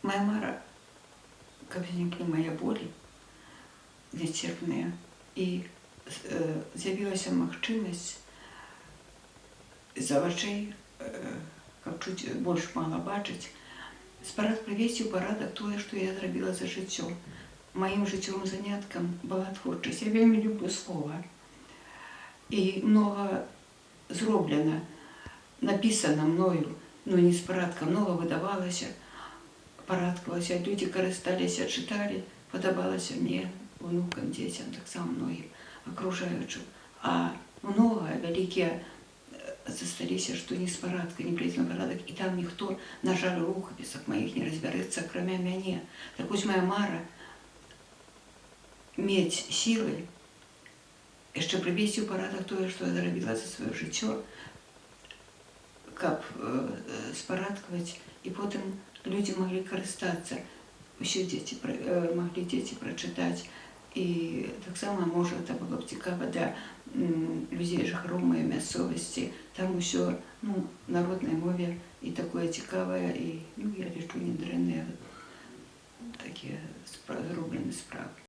Моя мара, каб знікли мае болі нецерпныя, і з'явілася магчымасць з-за вачэй, каб чуць больш мала бачыць, прывесці ў парадак тое, што я зрабіла за жыццё. Маім жыццёвым заняткам была творчасць. Я вельмі люблю слова. І многа зроблена, напісана мною, ну не з парадка, многа выдавалася, парадкавалася, людзі карысталіся, чыталі, падабалася мне, унукам, дзецям, таксама многім акружаючым. А многа, вялікія засталіся, што не з парадка, не прыйдзе на парадак, і там ніхто, на жаль, у рукапісах маіх не разбярэцца, акрамя мяне. Так вось моя мара мець сілы, яшчэ прывесці ў парадак тое, што я зрабіла за сваё жыццё, каб спарадкаваць, і потым людзі маглі карыстацца, усе дзеці маглі прачытаць. І таксама, можа, это было б цікава для людзей жыхароў маёй мясцовасці. Там усё народнай мове і такое цікавае, і, я лічу, недрэнныя такія зроблены справы.